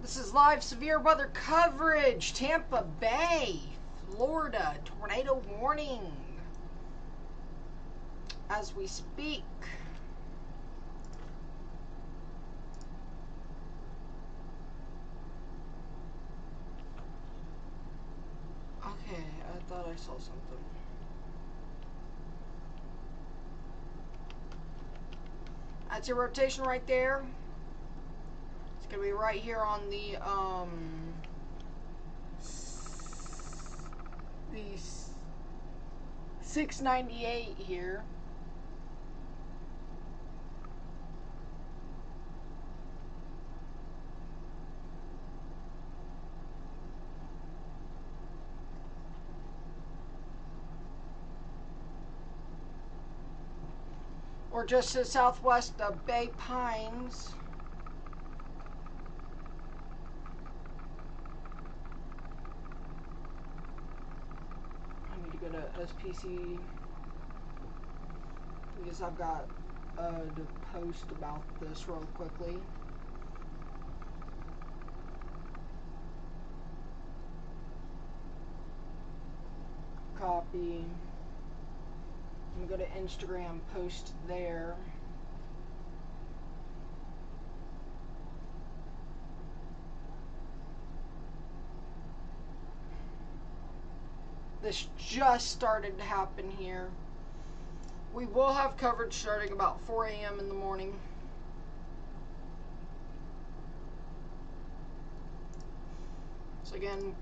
This is live severe weather coverage. Tampa Bay, Florida, tornado warning as we speak. Okay, I thought I saw something. That's your rotation right there. It's gonna be right here on the 698 here. Or just to the southwest of Bay Pines. I need to go to SPC because I've got to post about this real quickly. Copy. I'm going to go to Instagram, post there. This just started to happen here. We will have coverage starting about 4 a.m. in the morning. So again,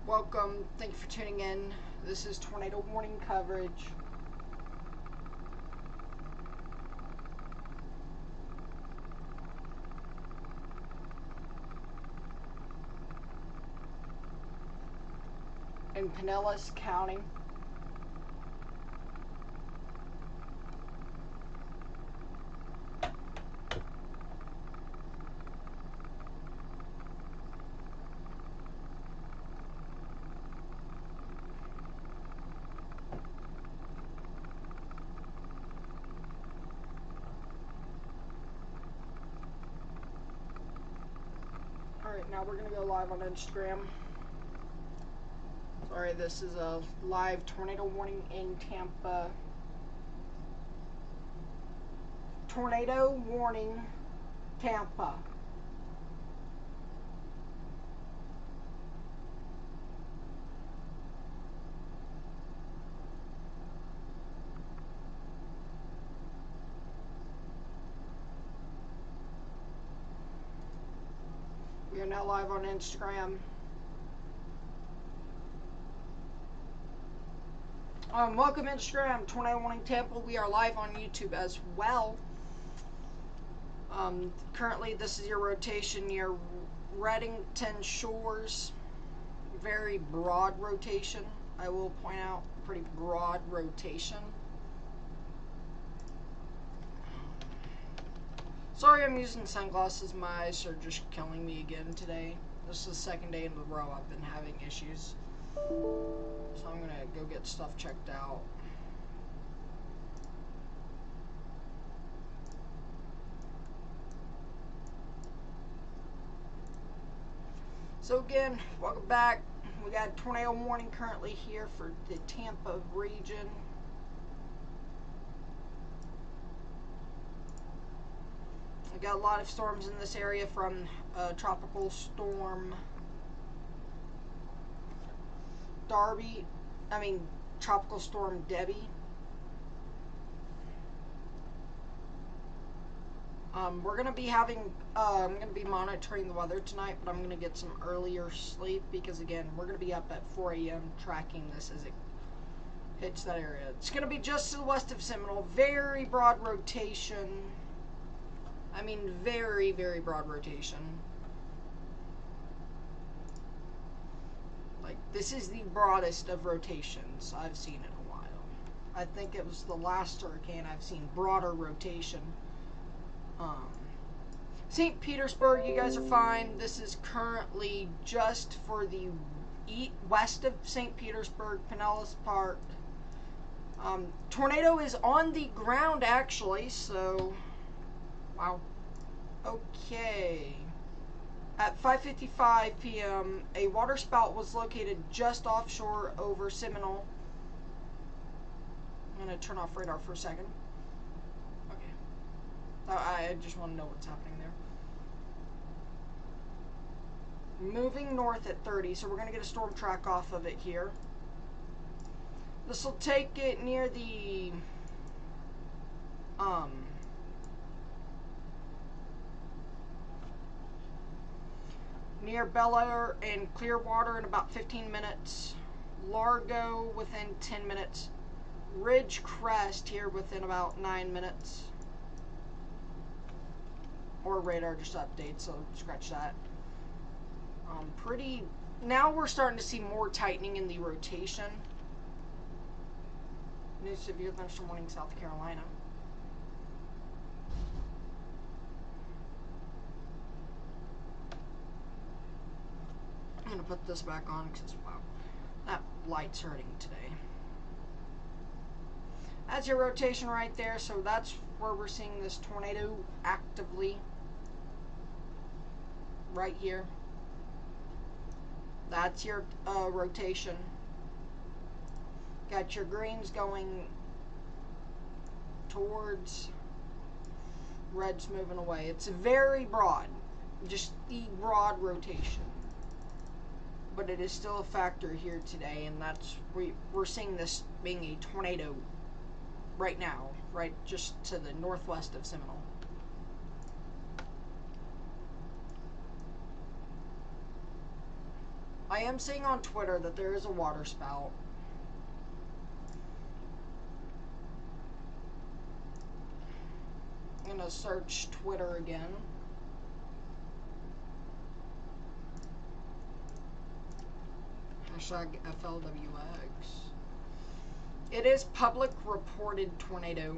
welcome. Thank you for tuning in. This is tornado warning coverage. In Pinellas County. Alright, now we're going to go live on Instagram. Sorry, this is a live tornado warning in Tampa. Tornado warning, Tampa. We are now live on Instagram. Welcome Instagram, Tornado Warning Tampa. We are live on YouTube as well. Currently, this is your rotation near Reddington Shores. Very broad rotation. I will point out, pretty broad rotation. Sorry I'm using sunglasses. My eyes are just killing me again today. This is the second day in a row I've been having issues. So I'm gonna go get stuff checked out. So again, welcome back. We got a tornado warning currently here for the Tampa region. We got a lot of storms in this area from tropical storm Tropical Storm Debbie. We're going to be having, I'm going to be monitoring the weather tonight, but I'm going to get some earlier sleep because, again, we're going to be up at 4 a.m. tracking this as it hits that area. It's going to be just to the west of Seminole. Very broad rotation. I mean, very, very broad rotation. Like, this is the broadest of rotations I've seen in a while. I think it was the last hurricane I've seen broader rotation. St. Petersburg, you guys are fine. This is currently just for the west of St. Petersburg, Pinellas Park. Tornado is on the ground, actually, so... Wow. Okay. At 5:55 p.m., a water spout was located just offshore over Seminole. I'm going to turn off radar for a second. Okay. I just want to know what's happening there. Moving north at 30, so we're going to get a storm track off of it here. This will take it near the near Bel Air and Clearwater in about 15 minutes. Largo within 10 minutes. Ridge Crest here within about 9 minutes. Or radar just updates, so scratch that. Now we're starting to see more tightening in the rotation. New severe thunderstorm warning, South Carolina. I'm going to put this back on because, wow, that light's hurting today. That's your rotation right there, so that's where we're seeing this tornado actively. Right here. That's your rotation. Got your greens going towards, red's moving away. It's very broad, just the broad rotation. But it is still a factor here today, and that's we're seeing this being a tornado right now, right just to the northwest of Seminole. I am seeing on Twitter that there is a water spout. I'm going to search Twitter again. Hashtag FLWX. It is public reported tornado.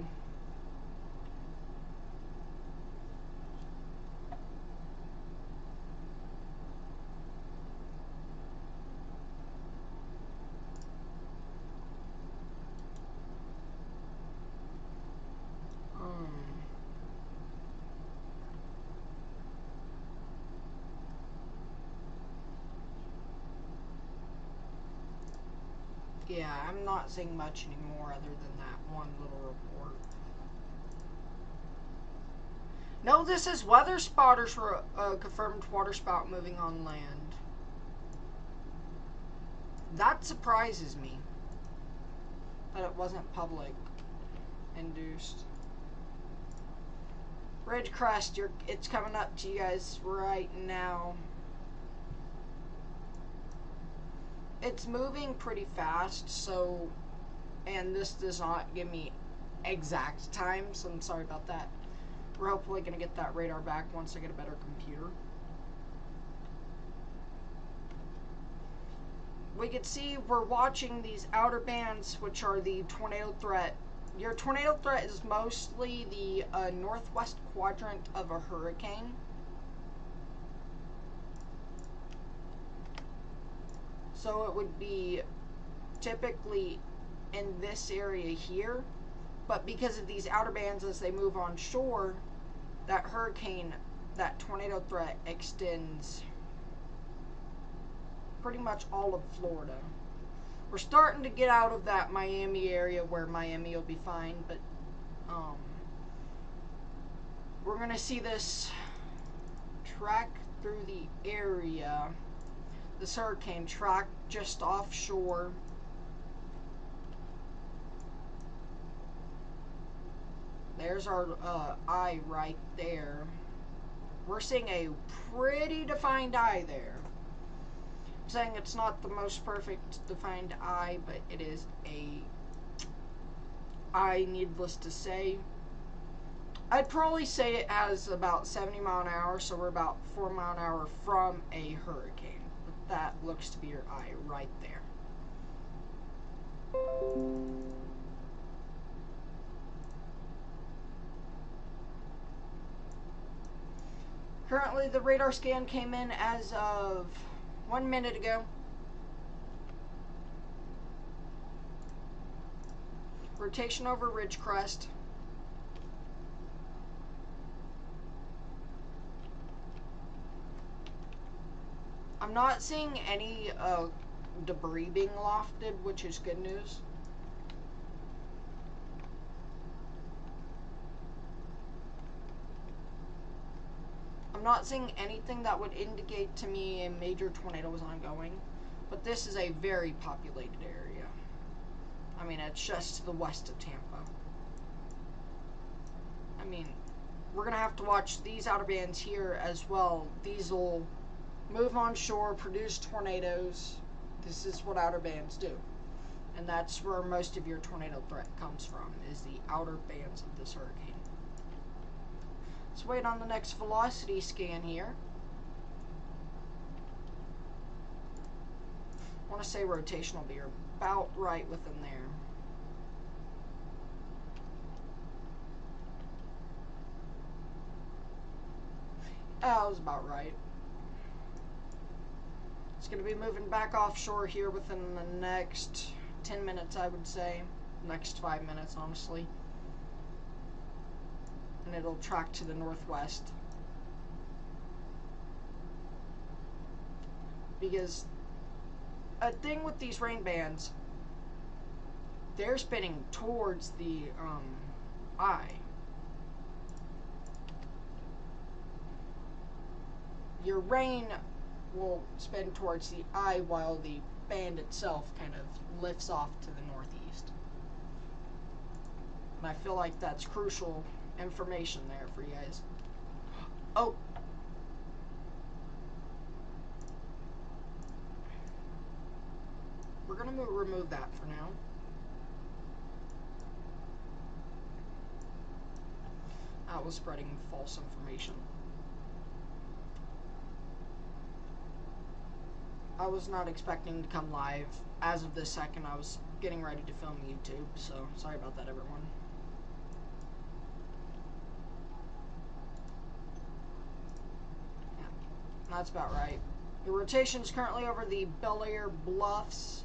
Yeah, I'm not seeing much anymore other than that one little report. No, this is weather spotters for confirmed water spout moving on land. That surprises me that it wasn't public induced. Ridge Crest, it's coming up to you guys right now. It's moving pretty fast, so, and this does not give me exact time, so I'm sorry about that. We're hopefully going to get that radar back once I get a better computer. We can see we're watching these outer bands, which are the tornado threat. Your tornado threat is mostly the northwest quadrant of a hurricane. So it would be typically in this area here, but because of these outer bands as they move on shore, that hurricane, that tornado threat extends pretty much all of Florida. We're starting to get out of that Miami area where Miami will be fine, but we're going to see this track through the area. This hurricane track just offshore. There's our eye right there. We're seeing a pretty defined eye there. I'm saying it's not the most perfect defined eye, but it is a eye, needless to say. I'd probably say it has about 70 mile an hour, so we're about 4 mile an hour from a hurricane. That looks to be your eye right there. Currently, the radar scan came in as of 1 minute ago. Rotation over Ridge Crest. I'm not seeing any debris being lofted, which is good news. I'm not seeing anything that would indicate to me a major tornado is ongoing, but this is a very populated area. I mean, it's just to the west of Tampa. I mean, we're going to have to watch these outer bands here as well. These will move on shore, produce tornadoes. This is what outer bands do. And that's where most of your tornado threat comes from, is the outer bands of this hurricane. Let's wait on the next velocity scan here. I want to say rotation will be about right within there. That was about right. It's going to be moving back offshore here within the next 10 minutes, I would say. Next 5 minutes, honestly. And it'll track to the northwest. Because a thing with these rain bands, they're spinning towards the eye. Your rain will spin towards the eye while the band itself kind of lifts off to the northeast. And I feel like that's crucial information there for you guys. Oh! We're going to remove that for now. That was spreading false information. I was not expecting to come live. As of this second, I was getting ready to film YouTube, so sorry about that, everyone. Yeah, that's about right. The rotation is currently over the Bel Air Bluffs.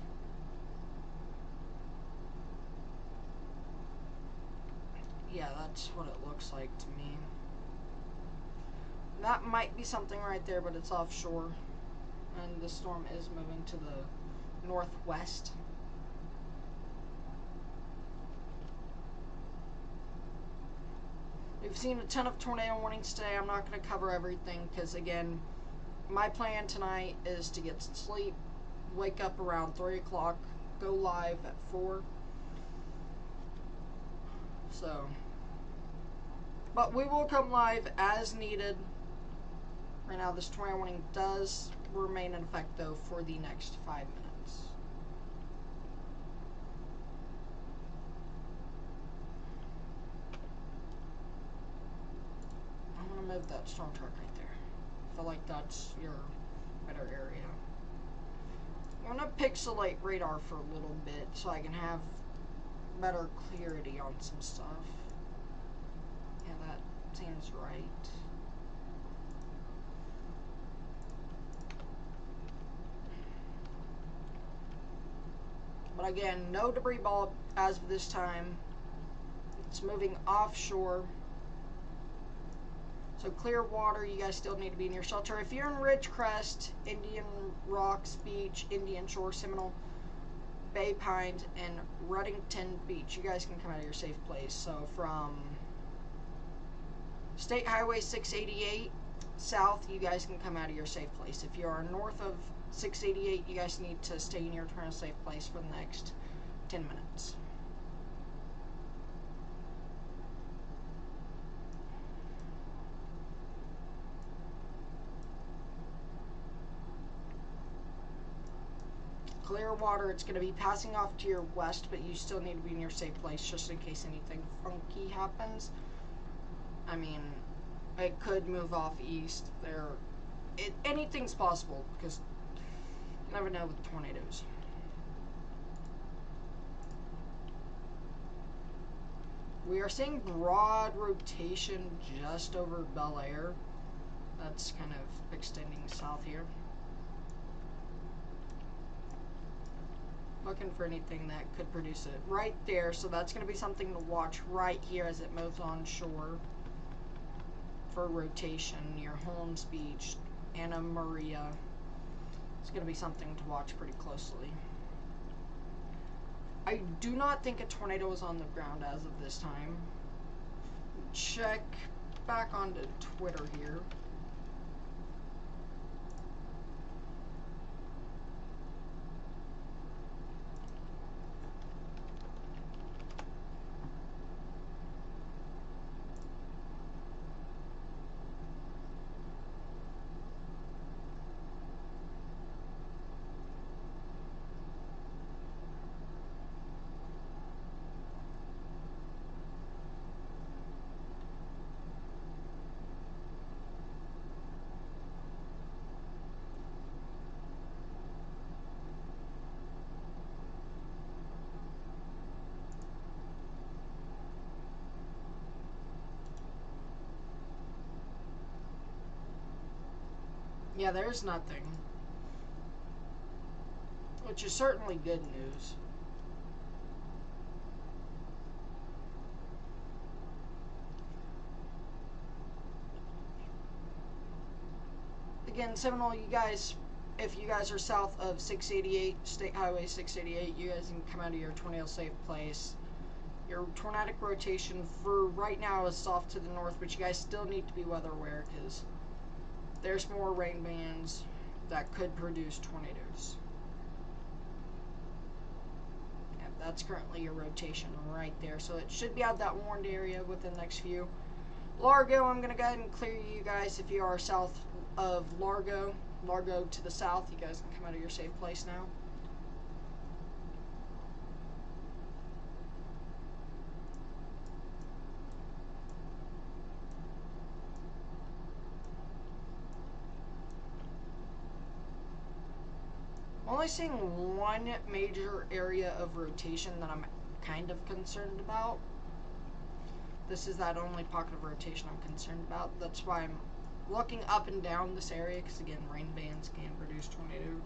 Yeah, that's what it looks like to me. That might be something right there, but it's offshore. And the storm is moving to the northwest. We've seen a ton of tornado warnings today. I'm not going to cover everything because, again, my plan tonight is to get sleep, wake up around 3 o'clock, go live at 4. So, but we will come live as needed. Right now, this tornado warning does remain in effect, though, for the next 5 minutes. I'm going to move that storm track right there. I feel like that's your better area. I'm going to pixelate radar for a little bit so I can have better clarity on some stuff. Yeah, that seems right. But again, no debris ball as of this time. It's moving offshore. So clear water, you guys still need to be in your shelter. If you're in Ridgecrest, Indian Rocks Beach, Indian Shore, Seminole, Bay Pines, and Reddington Beach, you guys can come out of your safe place. So from State Highway 688 south, you guys can come out of your safe place. If you are north of 688, you guys need to stay in your current safe place for the next 10 minutes. Clear water, it's going to be passing off to your west, but you still need to be in your safe place just in case anything funky happens. I mean, it could move off east. Anything's possible because you never know with tornadoes. We are seeing broad rotation just over Bel Air. That's kind of extending south here. Looking for anything that could produce it right there, so that's going to be something to watch right here as it moves on shore for rotation near Holmes Beach, Anna Maria. It's going to be something to watch pretty closely. I do not think a tornado is on the ground as of this time. Check back onto Twitter here. Yeah, there's nothing. Which is certainly good news. Again, Seminole, you guys, if you guys are south of 688, State Highway 688, you guys can come out of your tornado safe place. Your tornadic rotation for right now is off to the north, but you guys still need to be weather aware because there's more rain bands that could produce tornadoes. Yeah, that's currently your rotation right there, so it should be out of that warned area within the next few. Largo, I'm going to go ahead and clear you guys if you are south of Largo. Largo to the south, you guys can come out of your safe place now. I'm only seeing one major area of rotation that I'm kind of concerned about. This is that only pocket of rotation I'm concerned about. That's why I'm looking up and down this area, because again, rain bands can produce tornado.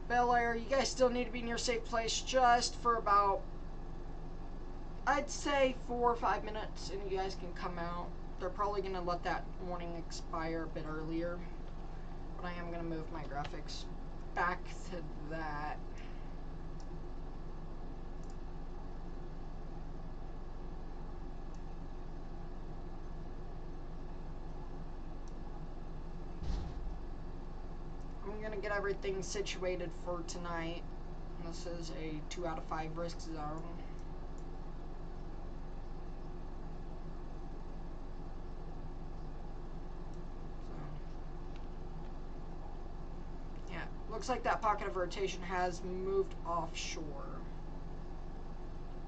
Bel Air, you guys still need to be in your safe place just for about, I'd say 4 or 5 minutes, and you guys can come out. They're probably going to let that warning expire a bit earlier, but I am going to move my graphics back to that. I'm going to get everything situated for tonight. This is a 2 out of 5 risk zone. Yeah, looks like that pocket of rotation has moved offshore.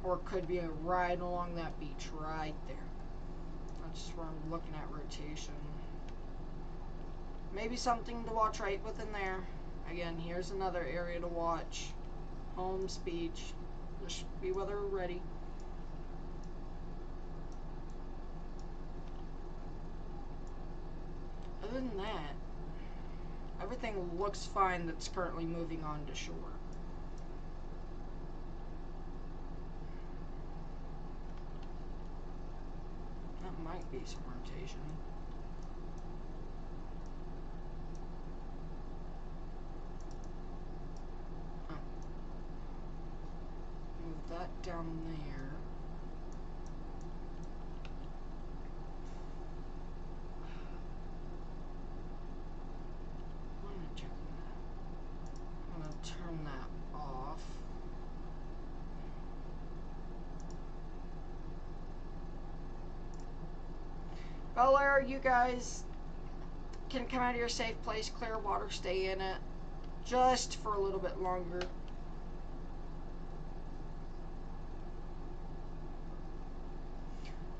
Or could be right along that beach right there. That's where I'm looking at rotation. Maybe something to watch right within there. Again, here's another area to watch. Holmes Beach. Just be weather ready. Other than that, everything looks fine that's currently moving on to shore. That might be some rotation. That down there. I'm gonna check that. I'm gonna turn that off. Bel Air, you guys can come out of your safe place, clear water, stay in it just for a little bit longer.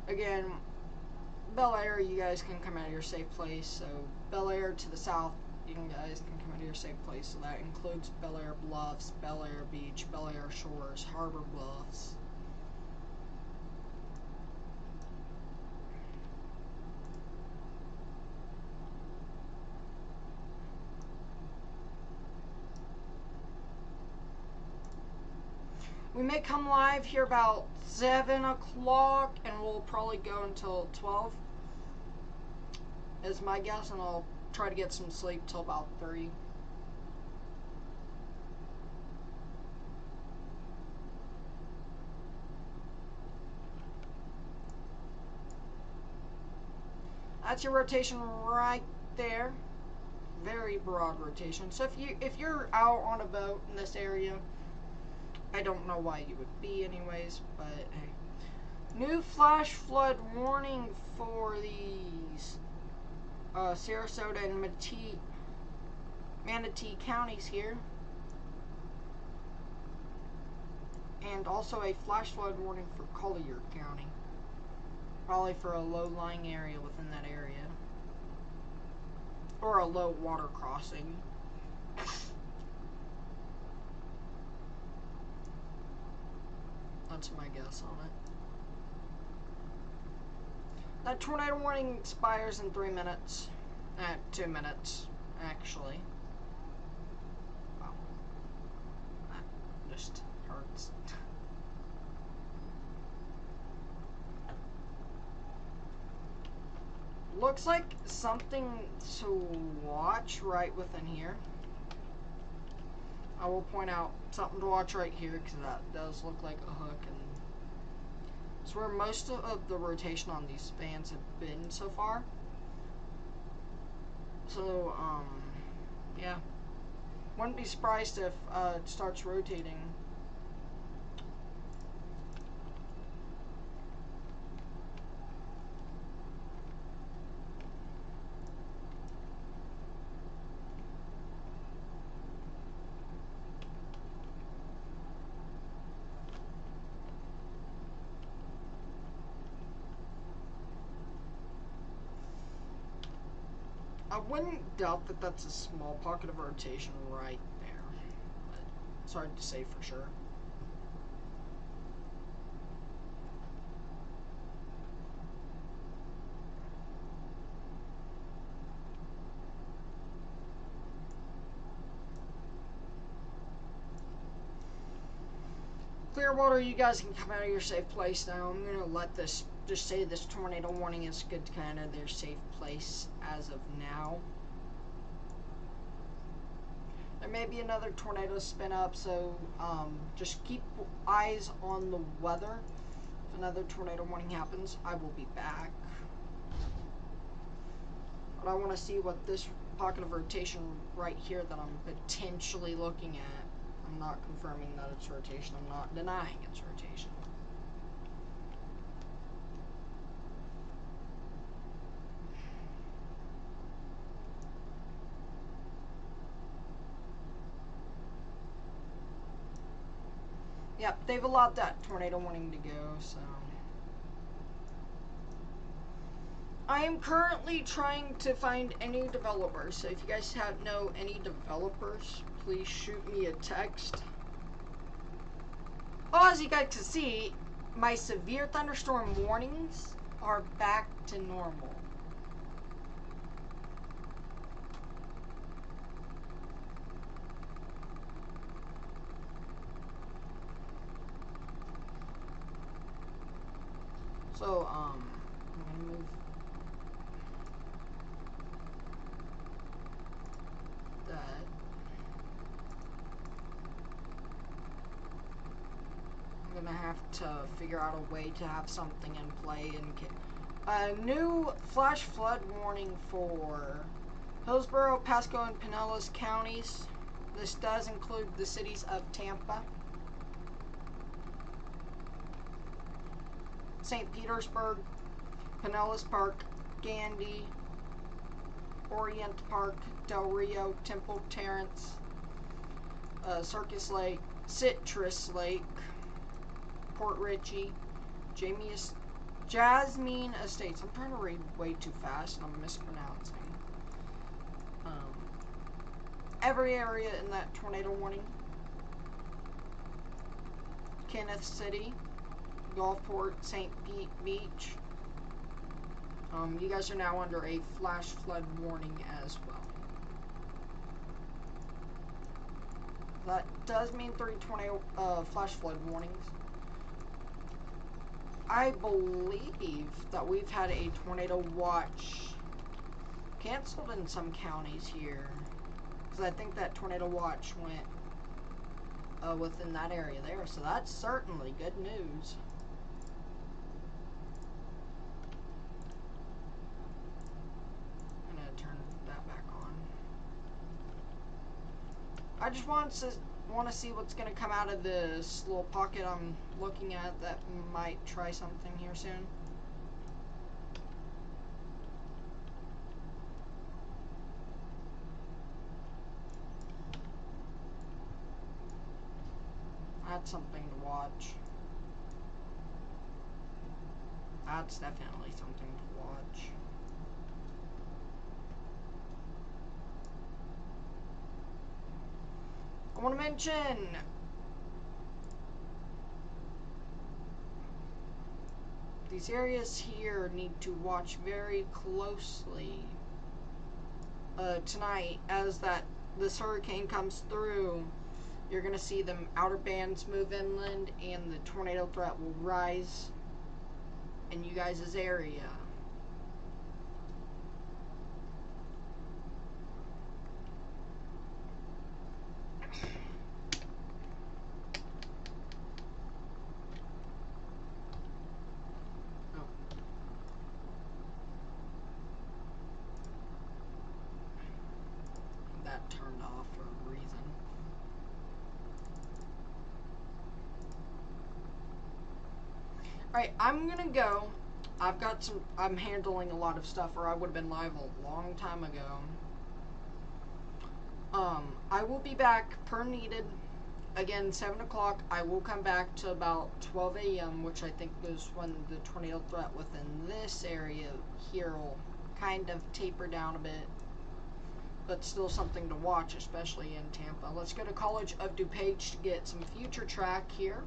Again, Bel Air, you guys can come out of your safe place. So Bel Air to the south, you guys can come out of your safe place. So that includes Bel Air Bluffs, Bel Air Beach, Bel Air Shores, Harbor Bluffs. We may come live here about 7 o'clock, and we'll probably go until 12, is my guess, and I'll try to get some sleep till about 3. That's your rotation right there. Very broad rotation. So if you're out on a boat in this area, I don't know why you would be anyways, but hey. New flash flood warning for these Sarasota and Manatee counties here. And also a flash flood warning for Collier County. Probably for a low-lying area within that area. Or a low water crossing. That's my guess on it. That tornado warning expires in 3 minutes. 2 minutes, actually. Wow. That just hurts. Looks like something to watch right within here. I will point out something to watch right here because that does look like a hook, and it's where most of the rotation on these fans have been so far. So, yeah. Wouldn't be surprised if it starts rotating. I wouldn't doubt that that's a small pocket of rotation right there, but it's hard to say for sure. Clearwater, you guys can come out of your safe place now. I'm going to let this, just say this tornado warning is good to kind of their safe place as of now. There may be another tornado spin up, so just keep eyes on the weather. If another tornado warning happens, I will be back. But I want to see what this pocket of rotation right here that I'm potentially looking at. I'm not confirming that it's rotation. I'm not denying it's rotation. Yep, they've allowed that tornado warning to go, so. I am currently trying to find any developers, so if you guys know any developers, please shoot me a text. Oh, as you guys can see, my severe thunderstorm warnings are back to normal. So, I'm gonna move that. I'm gonna have to figure out a way to have something in play and get a new flash flood warning for Hillsborough, Pasco, and Pinellas counties. This does include the cities of Tampa, St. Petersburg, Pinellas Park, Gandy, Orient Park, Del Rio, Temple Terrace, Circus Lake, Citrus Lake, Port Richey, Jasmine Estates. I'm trying to read way too fast and I'm mispronouncing. Every area in that tornado warning. Kenneth City, Gulfport, St. Pete Beach. You guys are now under a flash flood warning as well. That does mean 3 tornado flash flood warnings. I believe that we've had a tornado watch canceled in some counties here. Because I think that tornado watch went within that area there. So that's certainly good news. I'm going to turn that back on. I just want to see what's going to come out of this little pocket I'm looking at that might try something here soon. That's something to watch. That's definitely something to watch. I want to mention these areas here need to watch very closely tonight as this hurricane comes through. You're going to see them outer bands move inland and the tornado threat will rise in you guys' area. That turned off for a reason. Alright, I'm gonna go. I'm handling a lot of stuff, or I would have been live a long time ago. I will be back per needed. Again, 7 o'clock. I will come back to about 12 a.m., which I think is when the tornado threat within this area here will kind of taper down a bit. But still something to watch, especially in Tampa. Let's go to College of DuPage to get some future track here.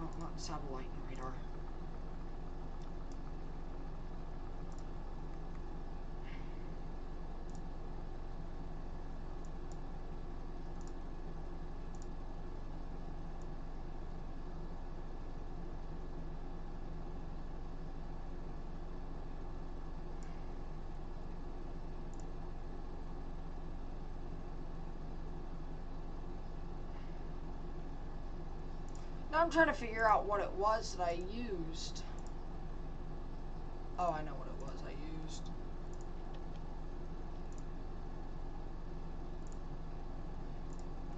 Oh, not satellite and radar. Now I'm trying to figure out what it was that I used. Oh, I know what it was I used.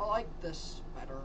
I like this better.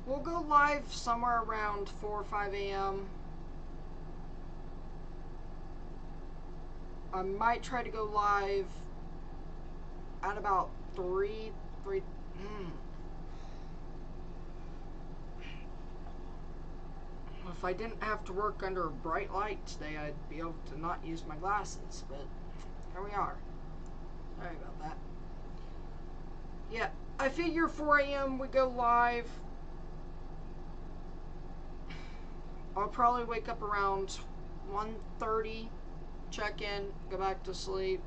We'll go live somewhere around 4 or 5 a.m. I might try to go live at about 3. If I didn't have to work under a bright light today, I'd be able to not use my glasses, but here we are. Sorry about that. Yeah, I figure 4 a.m. we go live. I'll probably wake up around 1:30, check in, go back to sleep.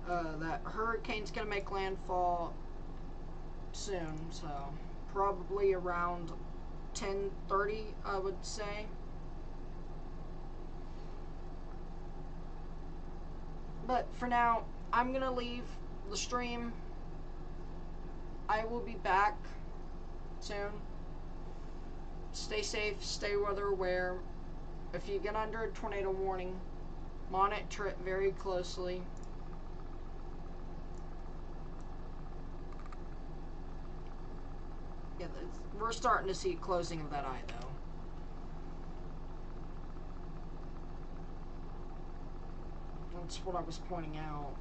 That hurricane's gonna make landfall soon, so probably around 10:30, I would say. But for now, I'm gonna leave the stream. I will be back soon. Stay safe, stay weather aware. If you get under a tornado warning, monitor it very closely. Yeah, we're starting to see closing of that eye, though. That's what I was pointing out.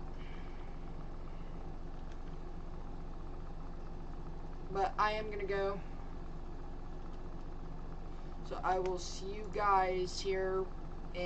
But I am gonna go. So I will see you guys here in